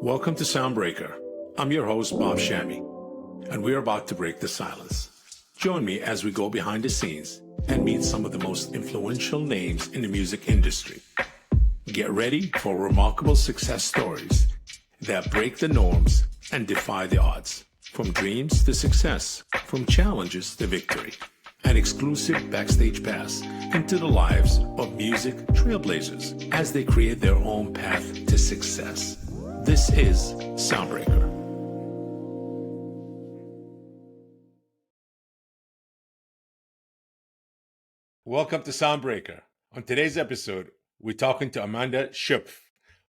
Welcome to Soundbreaker. I'm your host, Bob Shammy, and we're about to break the silence. Join me as we go behind the scenes and meet some of the most influential names in the music industry. Get ready for remarkable success stories that break the norms and defy the odds. From dreams to success, from challenges to victory. An exclusive backstage pass into the lives of music trailblazers as they create their own path to success. This is Soundbreaker. Welcome to Soundbreaker. On today's episode, we're talking to Amanda Schupf,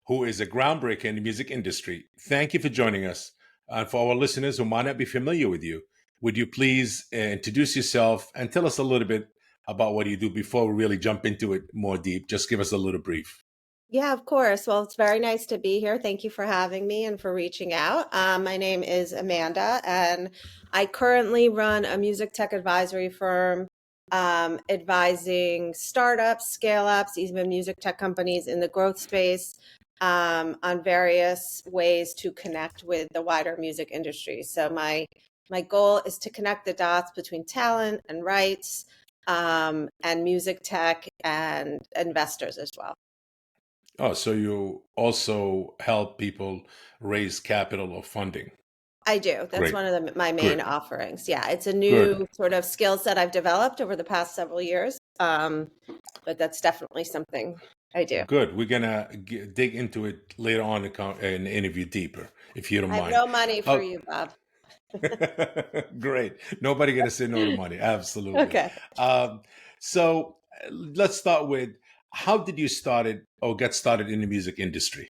who is a groundbreaker in the music industry. Thank you for joining us. And for our listeners who might not be familiar with you, would you please introduce yourself and tell us a little bit about what you do before we really jump into it more deep? Just give us a little brief. Yeah, of course. Well, it's very nice to be here. Thank you for having me and for reaching out. My name is Amanda, and I currently run a music tech advisory firm advising startups, scale-ups, even music tech companies in the growth space on various ways to connect with the wider music industry. So my goal is to connect the dots between talent and rights and music tech and investors as well. Oh, so you also help people raise capital or funding? I do. That's Great. one of my main Good. offerings. Yeah, it's a new sort of skill set I've developed over the past several years, but that's definitely something I do. Good. We're going to dig into it later on in the interview deeper, if you don't I mind. have no money for you, Bob. Great. Nobody going to say no to money. Absolutely. Okay. So let's start with, how did you get started in the music industry?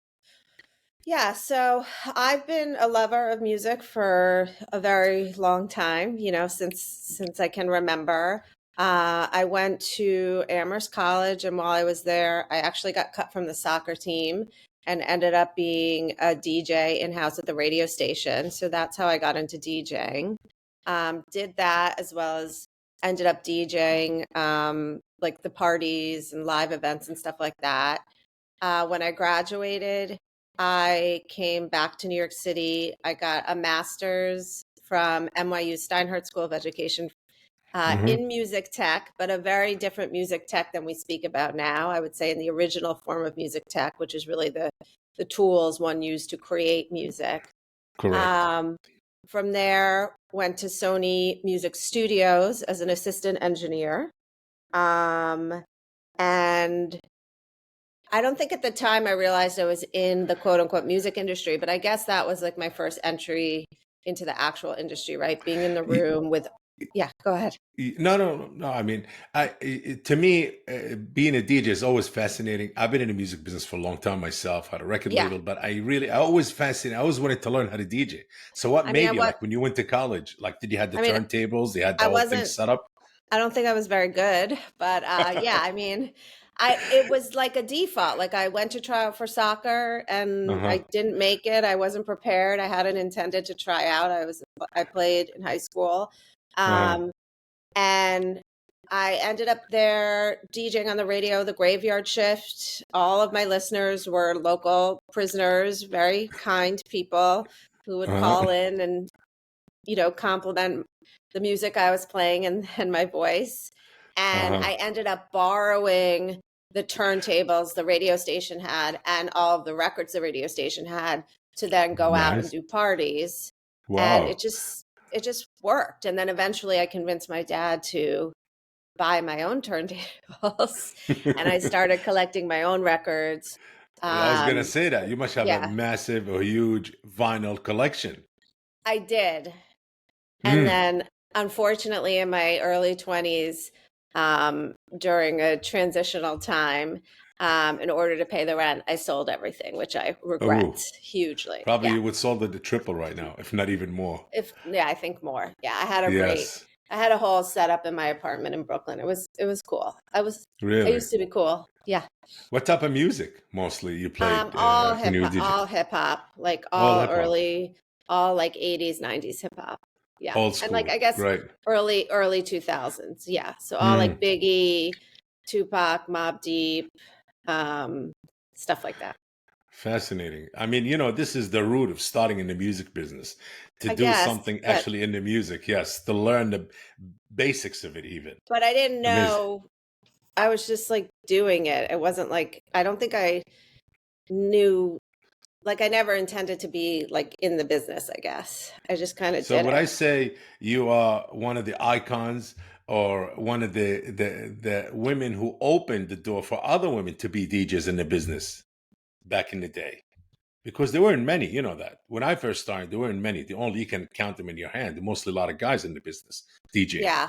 Yeah, so I've been a lover of music for a very long time, since I can remember. I went to Amherst College, and while I was there, I actually got cut from the soccer team and ended up being a DJ in-house at the radio station. So that's how I got into DJing. Did that, as well as ended up DJing like the parties and live events and stuff like that. When I graduated, I came back to New York City. I got a master's from NYU Steinhardt School of Education in music tech, but a very different music tech than we speak about now. I would say in the original form of music tech, which is really the tools one used to create music. Correct. From there, went to Sony Music Studios as an assistant engineer. And I don't think at the time I realized I was in the quote unquote music industry, but I guess that was like my first entry into the actual industry, right? Being in the room with, yeah, go ahead. No. I mean, to me, being a DJ is always fascinating. I've been in the music business for a long time myself, had a record label, but I always wanted to learn how to DJ. So what made you, like when you went to college, like did you have the turntables? They had the whole thing set up? I don't think I was very good, but yeah, I mean, it was like a default. Like I went to try out for soccer and I didn't make it. I wasn't prepared. I hadn't intended to try out. I played in high school. And I ended up there DJing on the radio, the graveyard shift. All of my listeners were local prisoners, very kind people who would call in and, compliment the music I was playing and my voice. And I ended up borrowing the turntables the radio station had and all of the records the radio station had to then go out and do parties. Wow. And it just worked. And then eventually I convinced my dad to buy my own turntables and I started collecting my own records. I was going to say that. You must have a massive or huge vinyl collection. I did. And then unfortunately in my early 20s, during a transitional time, in order to pay the rent, I sold everything, which I regret hugely. Probably you would sold it the triple right now, if not even more. I think more. Yeah, I had a whole setup in my apartment in Brooklyn. It was cool. I used to be cool. Yeah. What type of music mostly you played? All hip hop, like all early, all like 80s, 90s hip hop. Yeah. Old school. And like, I guess early 2000s. Yeah. So all like Biggie, Tupac, Mobb Deep, stuff like that. Fascinating. I mean, this is the root of starting in the music business, to I do guess, something but actually in the music. Yes, to learn the basics of it, even. I didn't Amazing. know. I was just like doing it. It wasn't like I don't think I knew. Like I never intended to be like in the business. I guess I just kind of So did would it. I say you are one of the icons or one of the women who opened the door for other women to be DJs in the business back in the day? Because there weren't many, you know that. When I first started, there weren't many. The only you can count them in your hand. There mostly a lot of guys in the business DJing. Yeah,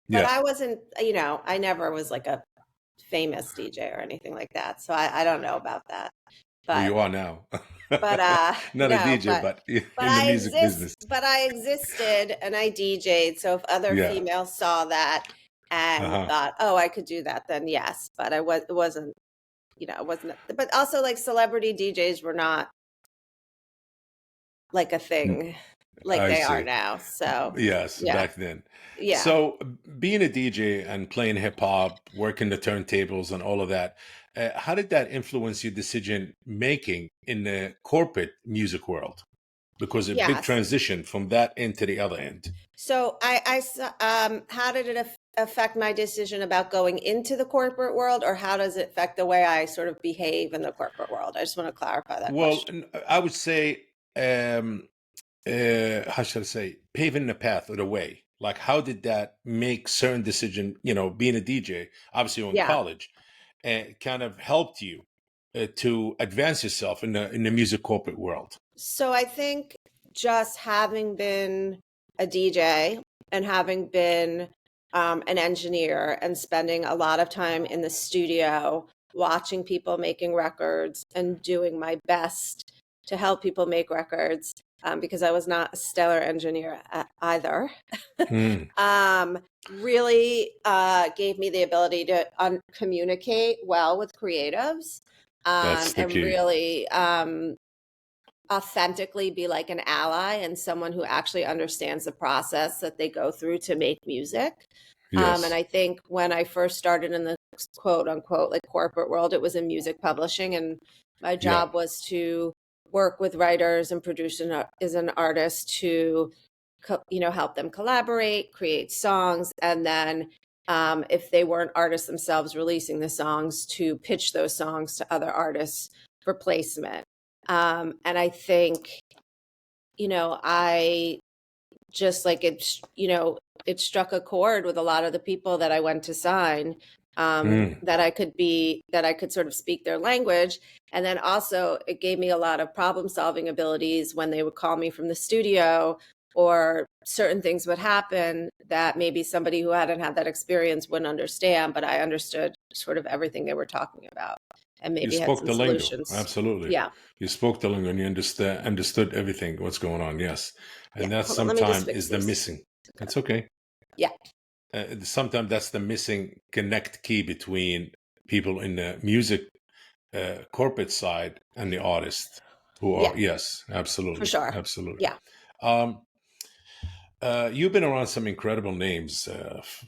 but Yeah. I wasn't. I never was like a famous DJ or anything like that. So I don't know about that. Well, But you are now. Not a no, DJ, but but in the music business. I existed and I DJ'd. So if other Yeah. females saw that and Uh-huh. thought, oh, I could do that, then yes. But it wasn't, it wasn't. But also, like celebrity DJs were not like a Mm, thing like I they are see. now. So Yes, yeah, back then. yeah. So being a DJ and playing hip hop, working the turntables and all of that, how did that influence your decision making in the corporate music world? Because a big Yes. transition from that end to the other end. So how did it affect my decision about going into the corporate world, or how does it affect the way I sort of behave in the corporate world? I just want to clarify that Well, question. I would say, um, how should I say, paving the path or the way. Like, how did that make certain decision? Being a DJ, obviously you're in Yeah. college, and kind of helped you to advance yourself in the music corporate world. So I think just having been a DJ and having been an engineer and spending a lot of time in the studio watching people making records and doing my best to help people make records, because I was not a stellar engineer either, Mm, um, really gave me the ability to communicate well with creatives, that's the and key. really authentically be like an ally and someone who actually understands the process that they go through to make music. And Yes. I think when I first started in the quote unquote like corporate world, it was in music publishing, and my Yeah. job was to work with writers and producers as an artist to help them collaborate, create songs, and then if they weren't artists themselves releasing the songs, to pitch those songs to other artists for placement. And I think, I just like it struck a chord with a lot of the people that I went to sign, Mm, that I could sort of speak their language. And then also it gave me a lot of problem solving abilities when they would call me from the studio, or certain things would happen that maybe somebody who hadn't had that experience wouldn't understand, but I understood sort of everything they were talking about and you maybe had spoke some the lingo. solutions. Absolutely. Yeah. You spoke the lingo and you understood everything, what's going on. Yes. Yeah. And that Hold on. Let me just sometimes fix is the these. missing. That's okay. Yeah. Sometimes that's the missing connect key between people in the music corporate side and the artist who Yeah. are, yes, For absolutely. sure. Absolutely. Yeah. Um, you've been around some incredible names,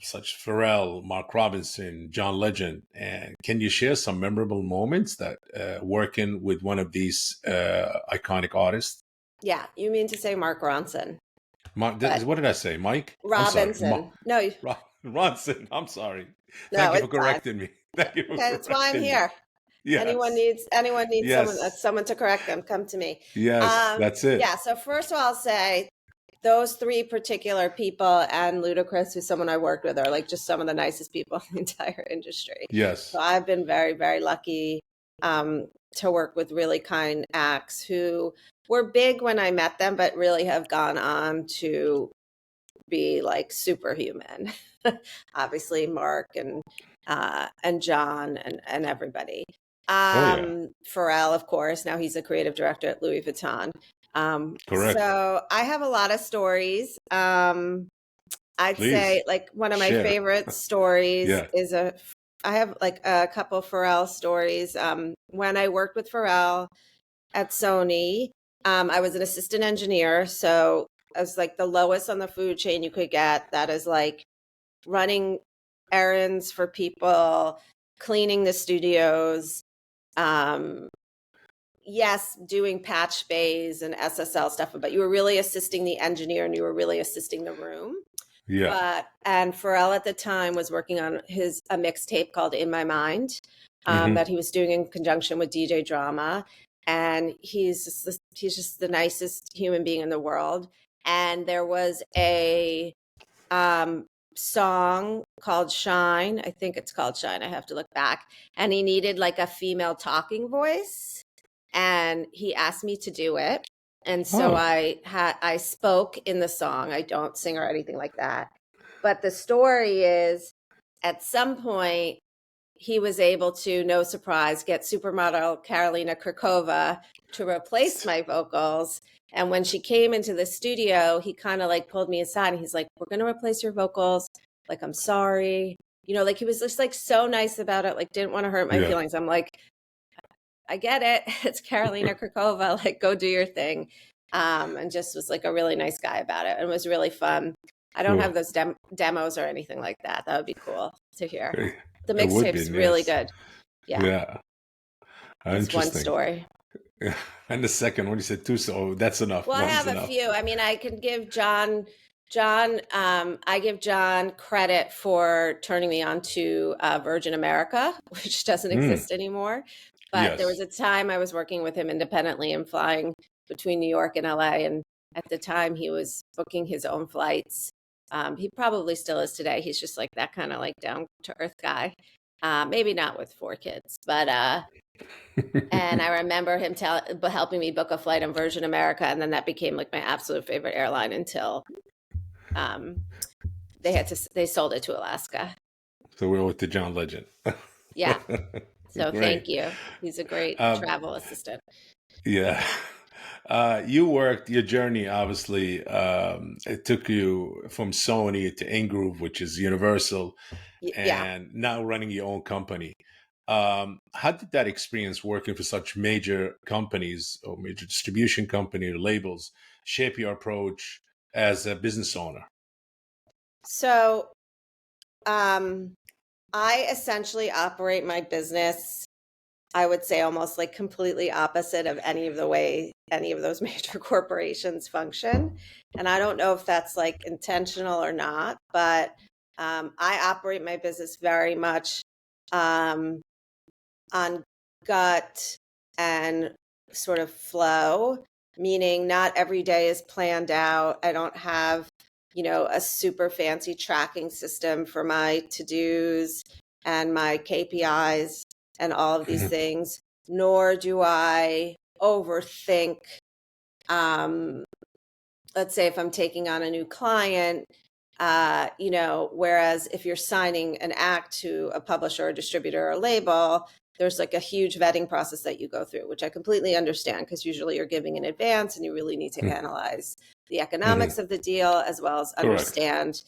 such Pharrell, Mark Robinson, John Legend. And can you share some memorable moments that working with one of these iconic artists? Yeah. You mean to say Mark Ronson, but What did I say, Mike? I'm sorry, Robinson. No, Ronson. I'm sorry. no, Thank you for it's fine. correcting me. Thank you for Okay, that's why I'm correcting me. here. Yes, Anyone needs yes, someone to correct them, come to me. yes. That's it. Yeah, so first of all, I'll say those three particular people and Ludacris, who's someone I worked with, are like just some of the nicest people in the entire industry. So Yes. I've been very, very lucky to work with really kind acts who were big when I met them, but really have gone on to be like superhuman. Obviously, Mark and John and everybody. Oh yeah. Pharrell, of course. Now he's a creative director at Louis Vuitton. Correct. So I have a lot of stories. I'd Please say like one of my share. favorite stories Yeah. is I have like a couple Pharrell stories. When I worked with Pharrell at Sony, I was an assistant engineer. So I was like the lowest on the food chain you could get. That is like running errands for people, cleaning the studios, um, yes, doing patch bays and SSL stuff, but you were really assisting the engineer and you were really assisting the room. Yeah. And Pharrell at the time was working on a mixtape called In My Mind, that he was doing in conjunction with DJ Drama. And he's just the nicest human being in the world. And there was a song called Shine. I think it's called Shine. I have to look back. And he needed like a female talking voice. And he asked me to do it. And so I spoke in the song. I don't sing or anything like that. But the story is, at some point, he was able to, no surprise, get supermodel Karolina Kurkova to replace my vocals. And when she came into the studio, he kind of like pulled me aside and he's like, we're going to replace your vocals. Like, I'm sorry. You know, like he was just like so nice about it. Like, didn't want to hurt my feelings. I'm like, I get it. It's Karolina Kurkova. Like, go do your thing. And just was like a really nice guy about it. And it was really fun. I don't have those demos or anything like that. That would be cool to hear. The mixtape's really good. Yeah. It's one story. And the second one, you said two, so that's enough. Well, I have a few. I mean, I can give I give John credit for turning me on to Virgin America, which doesn't exist anymore. But there was a time I was working with him independently and flying between New York and LA. And at the time he was booking his own flights. He probably still is today. He's just like that kind of like down to earth guy. Maybe not with 4 kids, but and I remember him helping me book a flight on Virgin America, and then that became like my absolute favorite airline until they sold it to Alaska. So we're with the John Legend. Yeah. So thank you. He's a great travel assistant. Yeah. Your journey, obviously, it took you from Sony to Ingroove, which is Universal, and now running your own company. How did that experience working for such major companies or major distribution company or labels shape your approach as a business owner? So, I essentially operate my business, I would say almost like completely opposite of any of the way any of those major corporations function. And I don't know if that's like intentional or not, but I operate my business very much on gut and sort of flow, meaning not every day is planned out. I don't have, a super fancy tracking system for my to-dos and my KPIs and all of these things, nor do I overthink. Let's say if I'm taking on a new client, whereas if you're signing an act to a publisher or distributor or label, there's like a huge vetting process that you go through, which I completely understand because usually you're giving in advance and you really need to analyze the economics of the deal as well as understand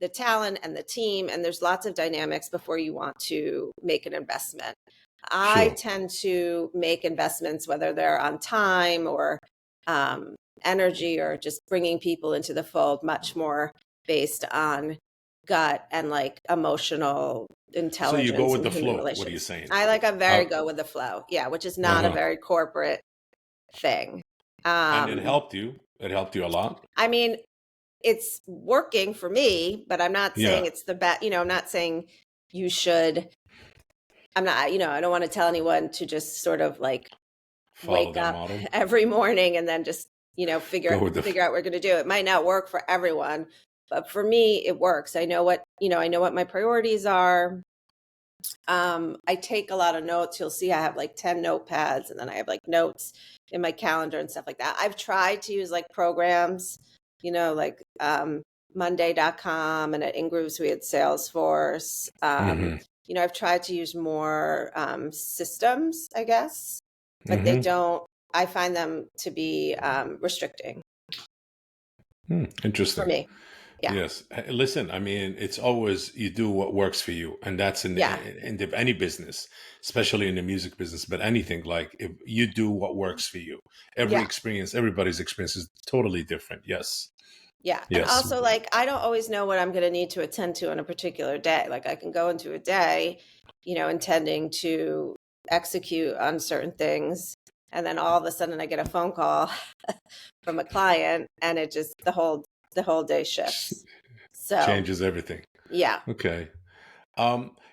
the talent and the team. And there's lots of dynamics before you want to make an investment. I tend to make investments, whether they're on time or energy or just bringing people into the fold, much more based on gut and like emotional intelligence. So you go with the flow. Relations. What are you saying? I'm very go with the flow. Yeah, which is not a very corporate thing. And it helped you. It helped you a lot. I mean, it's working for me, but I'm not saying it's the best. I'm not saying you should. I'm not. I don't want to tell anyone to just sort of like wake up model every morning and then just figure out what we're going to do. It might not work for everyone, but for me, it works. I know what my priorities are. I take a lot of notes. You'll see I have like 10 notepads and then I have like notes in my calendar and stuff like that. I've tried to use like programs, like Monday.com, and at Ingrooves we had Salesforce. I've tried to use more systems, I guess, but I find them to be restricting. Interesting. For me. Yeah. Yes. Listen, I mean, it's always you do what works for you. And that's in any business, especially in the music business, but anything, like if you do what works for you. Everybody's experience is totally different. Yes. Yeah. Yes. And also, like, I don't always know what I'm going to need to attend to on a particular day. Like I can go into a day, intending to execute on certain things. And then all of a sudden I get a phone call from a client, and it just the whole day shifts. So Changes everything. yeah. Okay.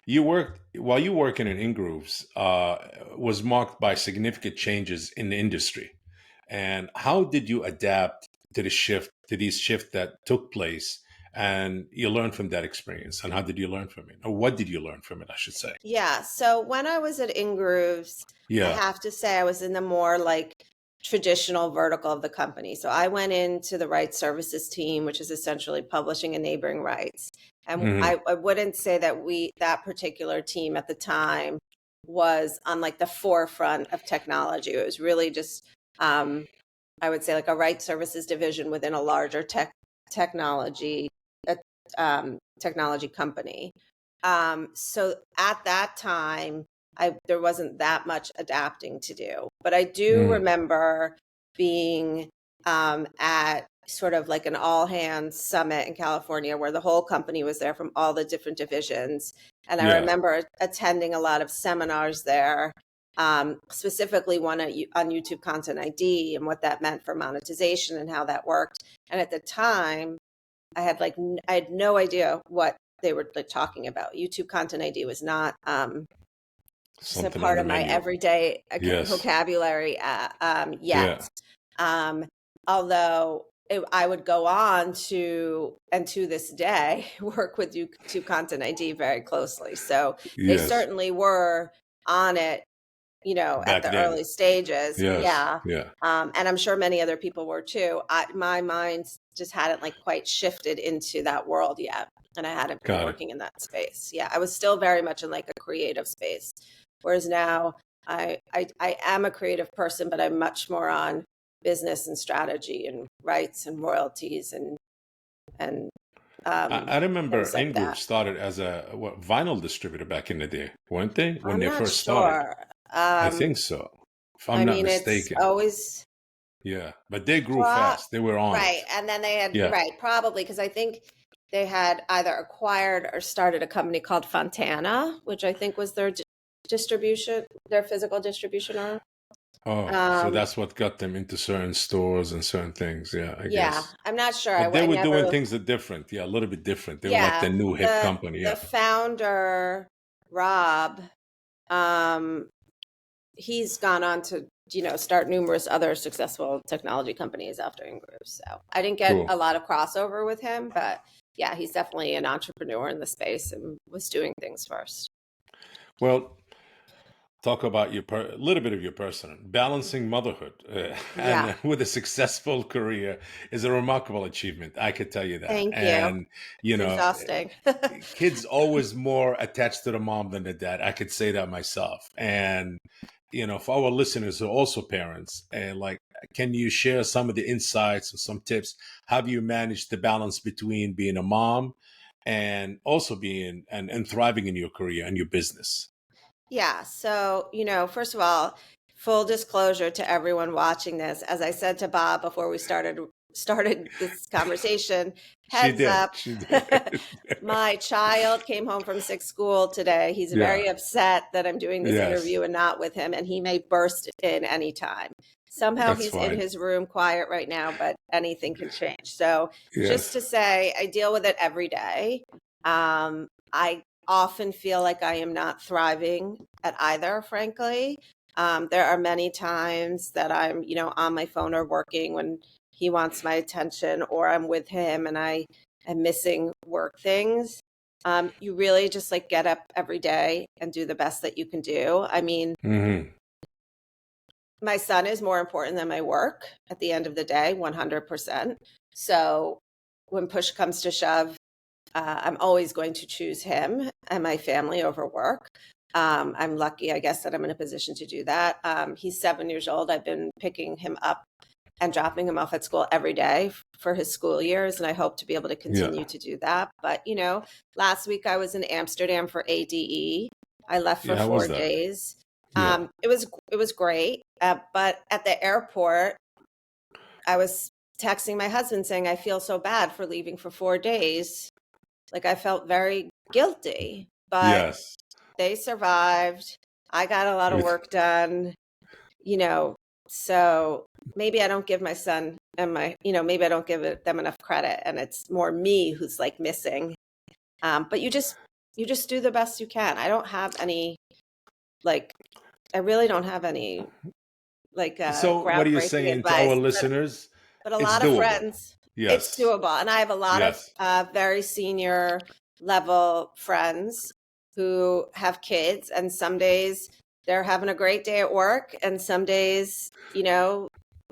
You worked while you working in Ingrooves was marked by significant changes in the industry. And how did you adapt to these shifts that took place? And you learned from that experience. And how did you learn from it? Or what did you learn from it, I should say? Yeah. So when I was at Ingrooves, I Yeah. have to say I was in the more like traditional vertical of the company. So I went into the rights services team, which is essentially publishing and neighboring rights. And Hmm. I wouldn't say that that particular team at the time was on like the forefront of technology. It was really just, I would say, like a rights services division within a larger technology uh, technology company. So at that time, there wasn't that much adapting to do. But I do Mm. remember being at sort of like an all hands summit in California where the whole company was there from all the different divisions. And I Yeah. remember attending a lot of seminars there, specifically one on YouTube Content ID and what that meant for monetization and how that worked. And at the time, I had no idea what they were like talking about. YouTube Content ID was not just a Something on part the of my menu. everyday Yes. vocabulary Yeah. yet. Um, although I would go on and to this day, work with YouTube Content ID very closely. So they Yes. certainly were on it, at Back the then. early stages. Yes. Yeah. Yeah. And I'm sure many other people were too. My mind just hadn't like quite shifted into that world yet. And I hadn't been Got it. working in that space. Yeah. I was still very much in like a creative space. Whereas now I am a creative person, but I'm much more on business and strategy and rights and royalties and I remember things like Ingroove that. started as a vinyl distributor back in the day, weren't they? When I'm they not first started. sure. I think so, if I'm I not mean, it's mistaken. always Yeah. But they grew Pro fast. They were on right, it. and then they had Yeah. right, probably because I think they had either acquired or started a company called Fontana, which I think was their distribution, their physical distribution arm. Oh, so Um, that's what got them into certain stores and certain things. Yeah, I yeah, guess. I'm not sure. But they I were doing never. things that different. Yeah, a little bit different. They were like the Yeah, new hip company. the Yeah. founder, Rob, um, he's gone on to start numerous other successful technology companies after Ingrooves. So I didn't get Cool. a lot of crossover with him, but yeah, he's definitely an entrepreneur in the space and was doing things first. Well, talk about a little bit of your personal balancing motherhood and Yeah, with a successful career is a remarkable achievement. I could tell you that. thank you. And you It's know, exhausting. kids always more attached to the mom than the dad. I could say that myself. And for our listeners who are also parents, and like, can you share some of the insights or some tips? How do you manage the balance between being a mom and also being and thriving in your career and your business? Yeah. So, first of all, full disclosure to everyone watching this, as I said to Bob before we started this conversation, She heads did. up. She did. My child came home from sick school today. He's Yeah. very upset that I'm doing this Yes. interview and not with him, and he may burst in anytime. Somehow That's he's in fine. his room quiet right now, but anything can change. So, just Yes. to say, I deal with it every day. I often feel like I am not thriving at either, frankly. There are many times that I'm, on my phone or working when he wants my attention, or I'm with him and I am missing work things. You really just like get up every day and do the best that you can do. I mean, Hmm. my son is more important than my work at the end of the day, 100%. So when push comes to shove, I'm always going to choose him and my family over work. I'm lucky, I guess, that I'm in a position to do that. He's 7 years old. I've been picking him up and dropping him off at school every day for his school years, and I hope to be able to Yeah. continue to do that. But, last week I was in Amsterdam for ADE. I left for Yeah. How was four that? days. Yeah. It was great, but at the airport, I was texting my husband saying I feel so bad for leaving for 4 days. Like I felt very guilty, but Yes. they survived. I got a lot of With work done. You know, So maybe I don't give my son and maybe I don't give them enough credit, and it's more me who's like missing. But you just do the best you can. I don't have any, like, I really don't have any like So what are you groundbreaking saying to our advice, listeners? but a It's lot of doable. friends, it's Yes. doable. And I have a lot of Yes. very senior level friends who have kids, and some days they're having a great day at work, and some days,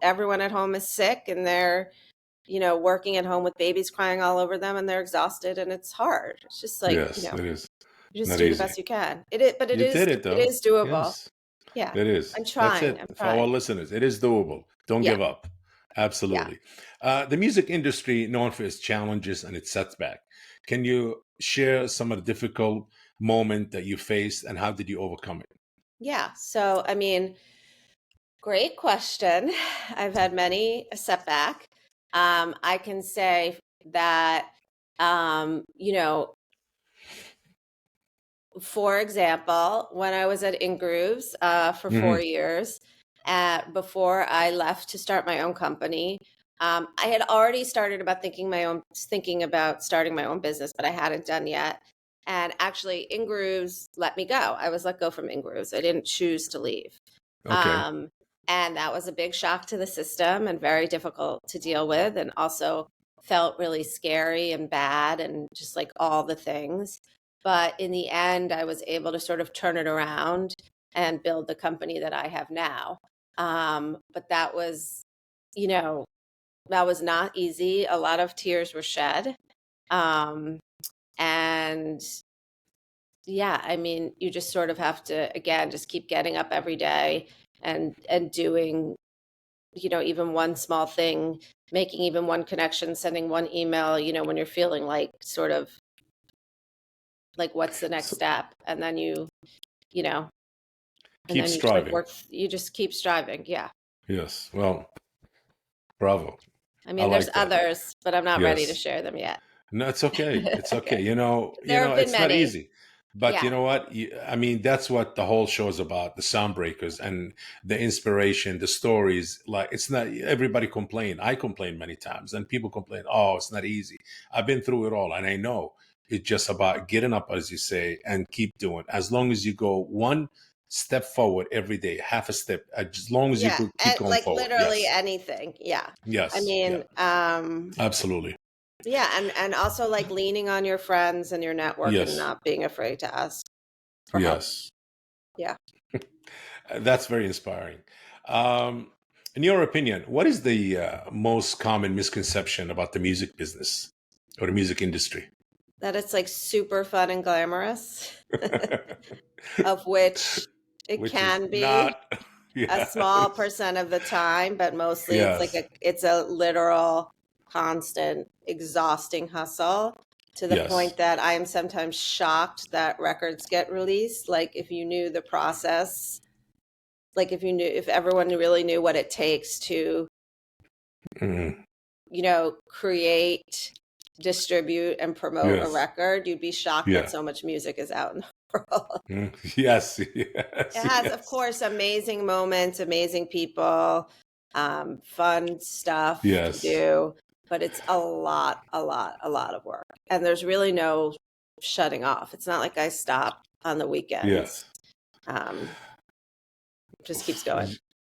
everyone at home is sick and they're, working at home with babies crying all over them, and they're exhausted, and it's hard. It's just like, Yes, it is you just not do the easy. best you can. It is, but You did it it though. is doable. Yes, Yeah. it is. I'm That's trying. it. I'm For our trying. listeners, it is doable. Don't Yeah. give up. Yeah. Absolutely. The music industry known for its challenges and its setback. Can you share some of the difficult moment that you faced and how did you overcome it? Yeah. So, I mean, great question. I've had many a setback. I can say that, um, you know, for example, when I was at InGrooves for Hmm. 4 years, before I left to start my own company, I had already started about thinking about starting my own business, but I hadn't done yet. And actually, InGrooves let me go. I was let go from InGrooves. I didn't choose to leave. Okay. Um, and that was a big shock to the system and very difficult to deal with, and also felt really scary and bad and just like all the things. But in the end, I was able to sort of turn it around and build the company that I have now. But you know, that was not easy. A lot of tears were shed. Um, and yeah, I mean, you just sort of have to, again, just keep getting up every day and doing, even one small thing, making even one connection, sending one email, when you're feeling like sort of like what's the next So, step, and then you know and keep then you just like striving. work, you just keep striving. Yeah. Yes. Well, bravo. I I mean, there's like that. others, but I'm not ready to Yes. share them yet. No, it's okay. It's okay. Okay. There have been It's not many. easy. But you Yeah. know what? I mean, that's what the whole show is about, the Soundbreakers and the inspiration, the stories. Like, it's not everybody complain. I complain many times and people complain, oh, it's not easy. I've been through it all and I know it's just about getting up, as you say, and keep doing. As long as you go one step forward every day, half a step, as long as you Yeah. could keep going Like forward. literally Yes. anything. Yeah. I Yes. Yeah. mean, Absolutely. yeah. And also like leaning on your friends and your network and Yes. not being afraid to ask for help. Yes. Yeah. That's very inspiring. Um, in your opinion, what is the most common misconception about the music business or the music industry? That it's like super fun and glamorous, of which it Which is can be not. a small Yes. percent of the time, but mostly Yes. it's a literal, constant, exhausting hustle, to the Yes. point that I am sometimes shocked that records get released. Like, if you knew the process, like if everyone really knew what it takes to, Mhm. create, distribute, and promote a Yes. record, you'd be shocked that Yeah. so much music is out in the world. Mm. Yes. It Yes. has, of Yes. course, amazing moments, amazing people, fun stuff to Yes. do, but it's a lot of work. And there's really no shutting off. It's not like I stop on the weekends. Yes. Um, it just keeps going.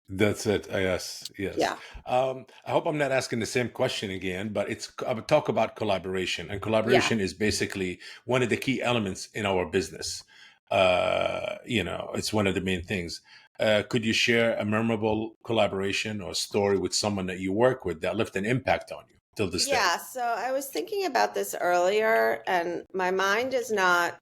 That's it. Yes, yes. Yeah. I hope I'm not asking the same question again, but I would talk about collaboration, and Yeah. collaboration is basically one of the key elements in our business. It's one of the main things. Could you share a memorable collaboration or story with someone that you work with that left an impact on you till this day? Yeah. So I was thinking about this earlier, and my mind is not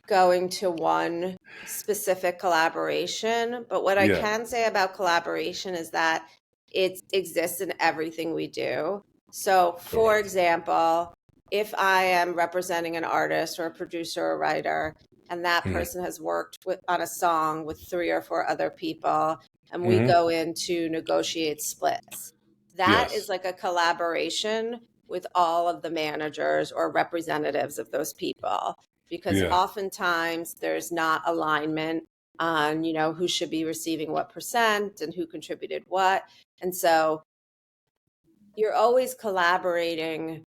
going to one specific collaboration, but what I Yeah. can say about collaboration is that it exists in everything we do. So, for Correct. example, if I am representing an artist or a producer or a writer, and that Hmm. person has worked on a song with 3 or 4 other people, and we Hmm. go in to negotiate splits, that is Yes. like a collaboration with all of the managers or representatives of those people, because Yeah. oftentimes there's not alignment on, who should be receiving what percent and who contributed what. And so you're always collaborating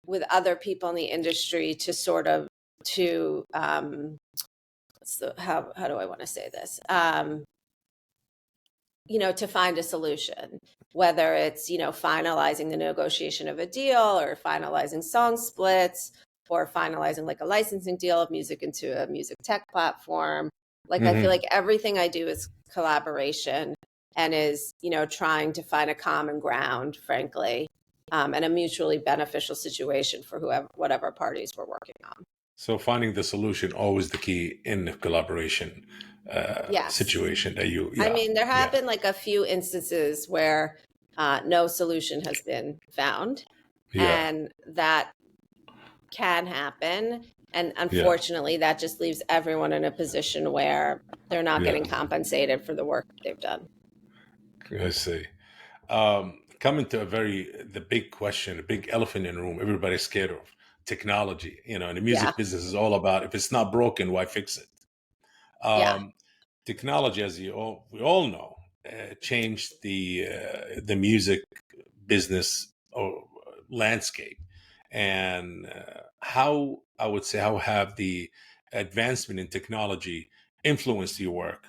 with other people in the industry to sort of how do I want to say this? To find a solution, whether it's, finalizing the negotiation of a deal or finalizing song splits or finalizing like a licensing deal of music into a music tech platform. Like, I feel like everything I do is collaboration and is, trying to find a common ground, frankly, and a mutually beneficial situation for whatever parties we're working on. So finding the solution always the key in the collaboration Yes. situation that you. Yeah, I mean, there have been like a few instances where no solution has been found, and that can happen. And unfortunately, that just leaves everyone in a position where they're not getting compensated for the work they've done. I see. Coming to the big question, the big elephant in the room, everybody's scared of technology. And the music business is all about, if it's not broken, why fix it? Technology, as we all know, changed the music business landscape. And how have the advancement in technology influenced your work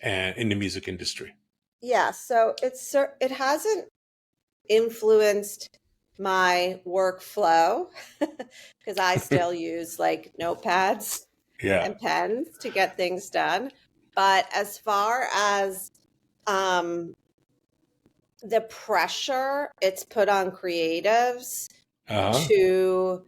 and in the music industry? Yeah, so it hasn't influenced my workflow because I still use like notepads and pens to get things done. But as far as the pressure it's put on creatives to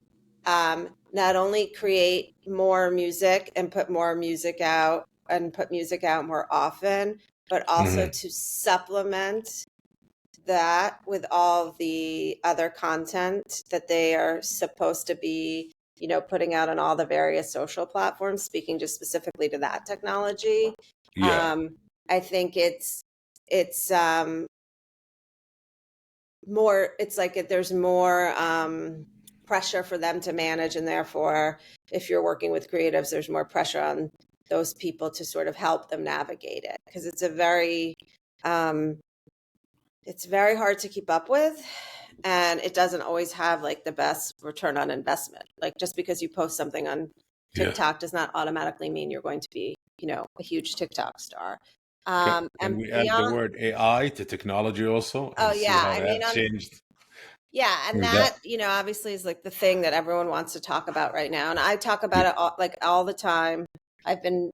not only create more music and put more music out and put music out more often, but also to supplement that with all the other content that they are supposed to be, putting out on all the various social platforms, speaking just specifically to that technology. I think it's more, it's like there's more pressure for them to manage, and therefore if you're working with creatives, there's more pressure on those people to sort of help them navigate it, because it's very hard to keep up with, and it doesn't always have like the best return on investment. Like, just because you post something on TikTok does not automatically mean you're going to be, a huge TikTok star. Can we add the word AI to technology also? And see how that changed? Yeah, and that, obviously is like the thing that everyone wants to talk about right now. And I talk about it all the time. I've been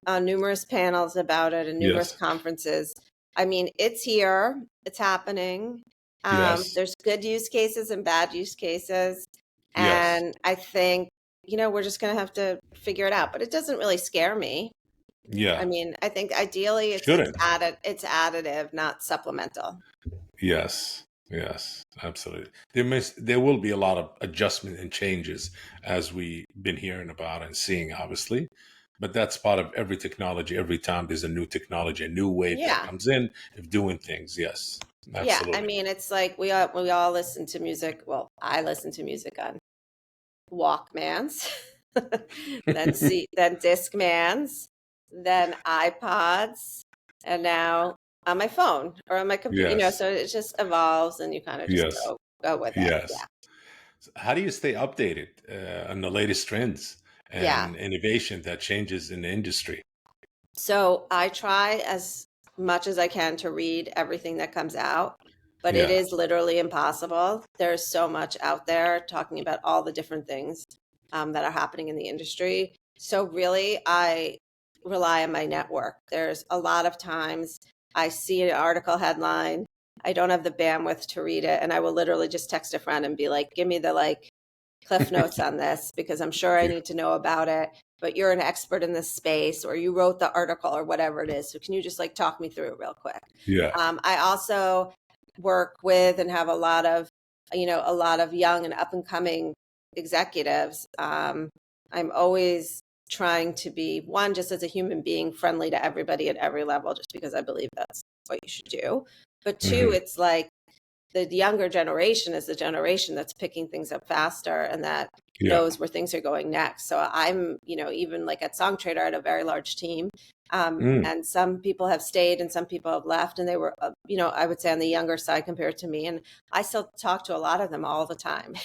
on numerous panels about it and numerous conferences. I mean, it's here, it's happening. There's good use cases and bad use cases. And I think, we're just going to have to figure it out, but it doesn't really scare me. I mean, I think ideally it's additive, not supplemental. Yes, absolutely. There will be a lot of adjustment and changes, as we've been hearing about and seeing, obviously. But that's part of every technology. Every time there's a new technology, a new wave that comes in of doing things. Yes, absolutely. Yeah, I mean, it's like we all listen to music. Well, I listen to music on Walkmans, then Discmans, then iPods, and now on my phone or on my computer. So it just evolves, and you kind of just go with it. Yeah. So how do you stay updated on the latest trends and innovation that changes in the industry? So I try as much as I can to read everything that comes out, but it is literally impossible. There's so much out there talking about all the different things that are happening in the industry. So really, I rely on my network. There's a lot of times I see an article headline, I don't have the bandwidth to read it, and I will literally just text a friend and be like, give me the cliff notes on this, because I'm sure I need to know about it, but you're an expert in this space, or you wrote the article or whatever it is. So can you just talk me through it real quick? I also work with and have a lot of young and up and coming executives. I'm always trying to be, one, just as a human being, friendly to everybody at every level, just because I believe that's what you should do. But two, it's like, the younger generation is the generation that's picking things up faster and that Yeah. knows where things are going next. So I'm, even like at Song Trader, I had a very large team. And some people have stayed and some people have left, and they were, I would say on the younger side compared to me. And I still talk to a lot of them all the time,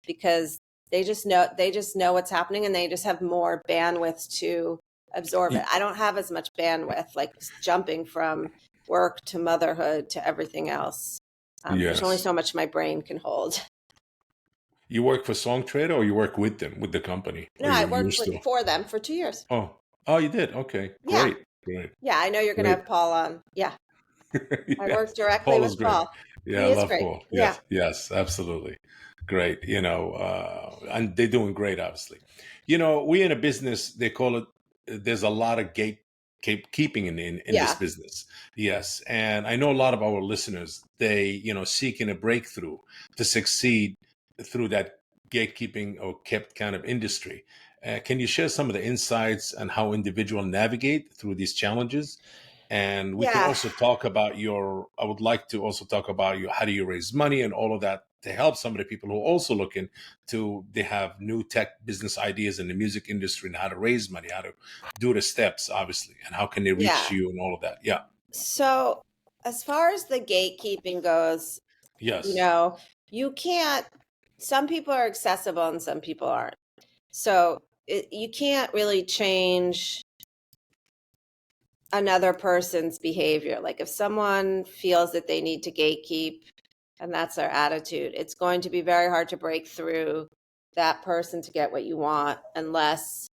because they just know what's happening and they just have more bandwidth to absorb it. I don't have as much bandwidth, like jumping from work to motherhood to everything else. There's only Yes. so much my brain can hold. You work for Song Trader, or you work with them, with the company, No, or I you're worked still? for them for 2 years. Oh, you did. Okay, Yeah. great, great, Yeah. I know you're going to great. have Paul on. Yeah. I Yes, work directly Paul is with great. Paul. Yeah, I He is love great. Paul. Yeah. Yes, yes, absolutely. Great. And they're doing great, obviously. We in a business, they call it, there's a lot of gatekeeping in this Yeah. business. Yes. And I know a lot of our listeners, they, seeking a breakthrough to succeed through that gatekeeping or kept kind of industry. Can you share some of the insights on how individuals navigate through these challenges? And we could Yeah. also talk about I would like to also talk about how do you raise money and all of that to help some of the people who are also looking they have new tech business ideas in the music industry and how to raise money, how to do the steps, obviously, and how can they reach Yeah. you and all of that. Yeah. So as far as the gatekeeping goes, Yes. you can't, some people are accessible and some people aren't. So you can't really change another person's behavior. Like if someone feels that they need to gatekeep and that's their attitude, it's going to be very hard to break through that person to get what you want unless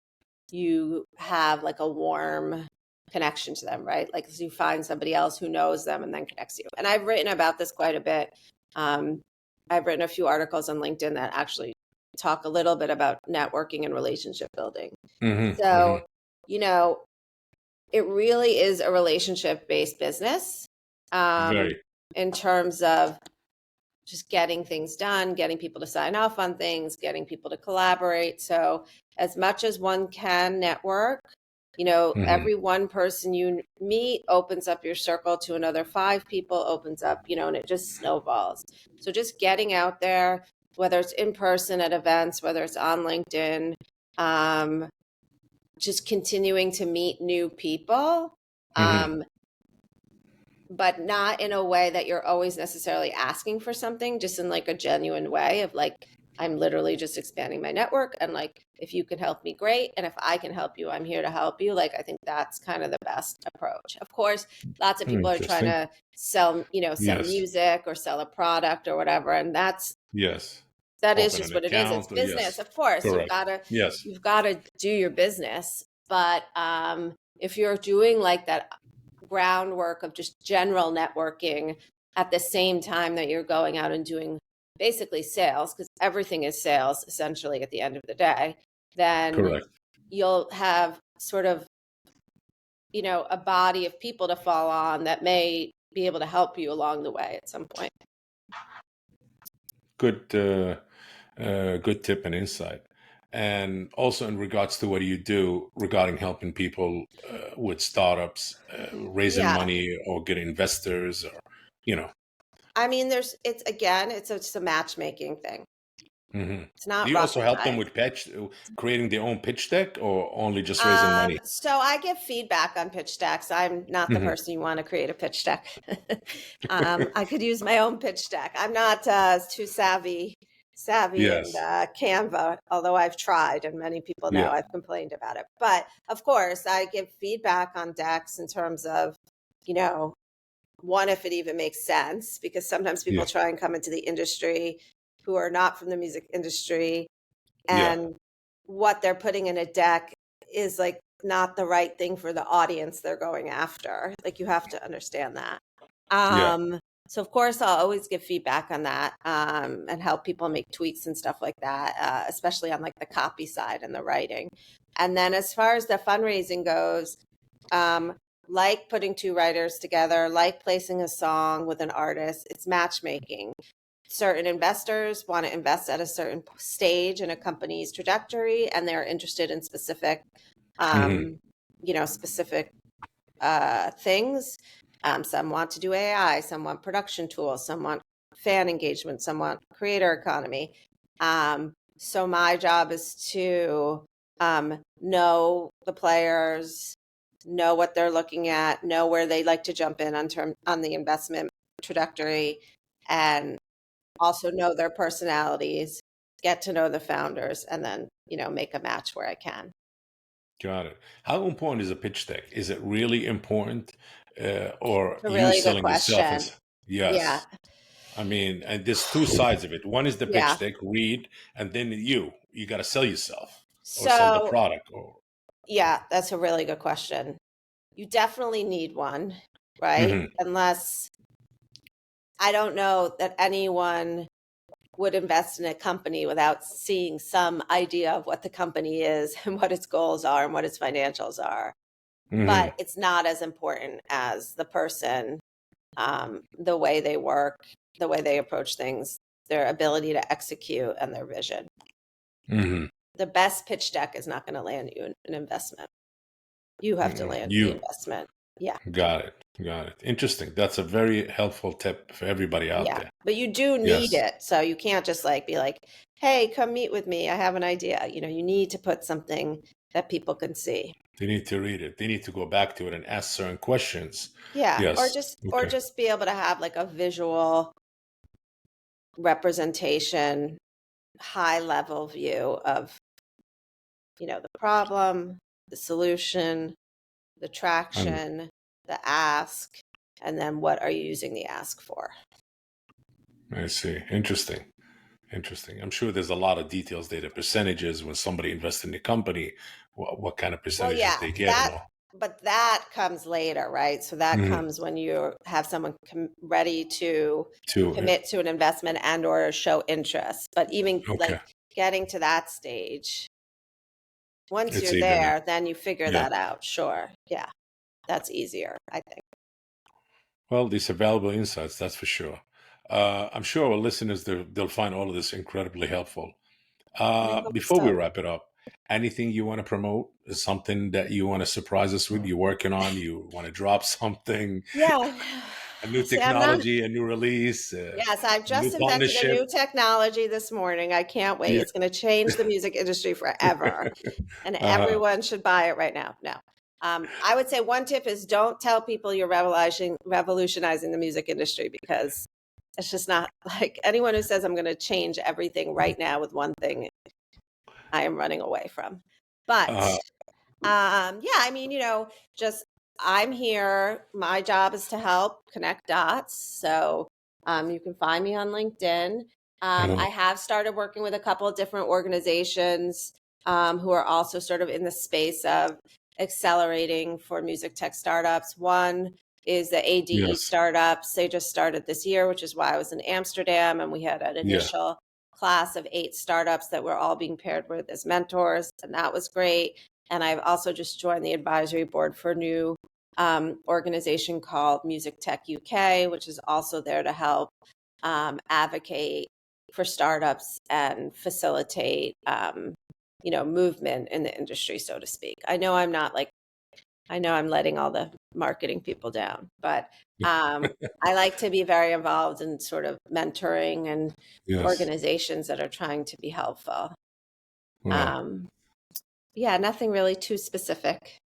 you have like a warm connection to them, right? Like you find somebody else who knows them and then connects you. And I've written about this quite a bit. I've written a few articles on LinkedIn that actually talk a little bit about networking and relationship building. Mm-hmm, mm-hmm. So, it really is a relationship-based business, Very. in terms of just getting things done, getting people to sign off on things, getting people to collaborate. So as much as one can network, Mm-hmm, every one person you meet opens up your circle to another 5 people, opens up, and it just snowballs. So just getting out there, whether it's in person at events, whether it's on LinkedIn, just continuing to meet new people, mm-hmm. but not in a way that you're always necessarily asking for something, just in like a genuine way of like, I'm literally just expanding my network. And like, if you can help me, great. And if I can help you, I'm here to help you. Like, I think that's kind of the best approach. Of course, lots of people are trying Interesting. to sell, sell Yes. music or sell a product or whatever. And Yes. that is Open just an what it is. It's account. Or business. yes. Of course, Correct. Yes. you've got to do your business. But if you're doing like that groundwork of just general networking at the same time that you're going out and doing basically sales, because everything is sales essentially at the end of the day, then Correct. you'll have sort of, a body of people to fall on that may be able to help you along the way at some point. Good. Good tip and insight. And also in regards to what do you do regarding helping people with startups, raising Yeah. money or getting investors or, you know. I mean, it's a matchmaking thing. Hmm. It's Do not you also rocket help them science. with creating their own pitch deck or only just raising money? So I give feedback on pitch decks. I'm not the Hmm. person you want to create a pitch deck. I could use my own pitch deck. I'm not too savvy in Yes. Canva, although I've tried and many people know Yeah. I've complained about it. But of course, I give feedback on decks in terms of, one, if it even makes sense, because sometimes people Yeah. try and come into the industry who are not from the music industry, Yeah. and what they're putting in a deck is like not the right thing for the audience they're going after. Like you have to understand that. Yeah. So of course I'll always give feedback on that, and help people make tweaks and stuff like that, especially on like the copy side and the writing. And then as far as the fundraising goes, like putting 2 writers together, like placing a song with an artist, it's matchmaking. Certain investors want to invest at a certain stage in a company's trajectory, and they're interested in specific, Hmm. specific things. Some want to do AI, some want production tools, some want fan engagement, somewhat creator economy. So my job is to know the players, know what they're looking at, know where they like to jump in on the investment trajectory, and also know their personalities, get to know the founders, and then, make a match where I can. Got it. How important is a pitch deck? Is it really important, or It's a you really good selling yourself question. as? Yeah. Yes. I mean, and there's two sides of it. One is the pitch Yeah. deck, read, and then you got to sell yourself or sell the So, product. Or yeah, that's a really good question. You definitely need one, right? Mhm. Unless I don't know that anyone would invest in a company without seeing some idea of what the company is and what its goals are and what its financials are. But it's not as important as the person, the way they work, the way they approach things, their ability to execute, and their vision. The best pitch deck is not going to land you an investment. You have to land the investment. Yeah. Got it. Got it. Interesting. That's a very helpful tip for everybody out Yeah. there. But you do need Yes. it. So you can't just be like, hey, come meet with me. I have an idea. You need to put something that people can see. They need to read it. They need to go back to it and ask certain questions. Yeah. Yes. Or Okay. just be able to have a visual representation, high level view of, the problem, the solution, the traction, the ask, and then what are you using the ask for? I see. Interesting. Interesting. I'm sure there's a lot of details there, the percentages when somebody invests in the company, what kind of percentages they get and all. But that comes later, right? So that comes when you have someone ready to commit to an investment and or show interest. But even getting to that stage, once you're there, then you figure that out. Sure. Yeah. That's easier, I think. Well, these are valuable insights, that's for sure. I'm sure our listeners, they'll find all of this incredibly helpful. Before we wrap it up, anything you want to promote? Is something that you want to surprise us with? You're working on? You want to drop something? Yeah. A new technology, a new release? Yes, I've just invented a new technology this morning. I can't wait. Yeah. It's going to change the music industry forever. And everyone should buy it right now. No. I would say one tip is don't tell people you're revolutionizing the music industry, because it's just not anyone who says I'm going to change everything right now with one thing, I am running away from. But I mean, just I'm here. My job is to help connect dots. So you can find me on LinkedIn. I have started working with a couple of different organizations who are also sort of in the space of accelerating for music tech startups. One is the ADE startups. They just started this year, which is why I was in Amsterdam, and we had an initial class of 8 startups that were all being paired with as mentors, and that was great. And I've also just joined the advisory board for a new organization called Music Tech UK, which is also there to help advocate for startups and facilitate movement in the industry, so to speak. I know I'm letting all the marketing people down, but I like to be very involved in sort of mentoring and organizations that are trying to be helpful. Nothing really too specific.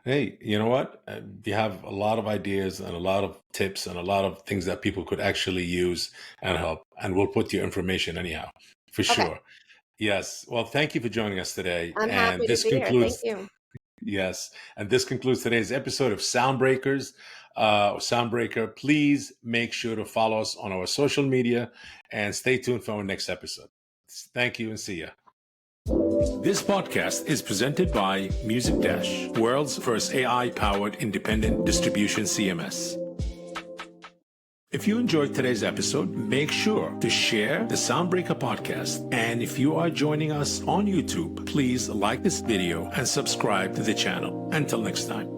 Hey, you know what? You have a lot of ideas and a lot of tips and a lot of things that people could actually use and help. And we'll put your information anyhow, for sure. Yes. Well, thank you for joining us today. I'm happy And this to be here. Thank concludes, you. yes. And this concludes today's episode of Soundbreakers. Soundbreaker, please make sure to follow us on our social media and stay tuned for our next episode. Thank you and see ya. This podcast is presented by Music Dash, world's first AI-powered independent distribution CMS. If you enjoyed today's episode, make sure to share the Soundbreaker Podcast. And if you are joining us on YouTube, please like this video and subscribe to the channel. Until next time.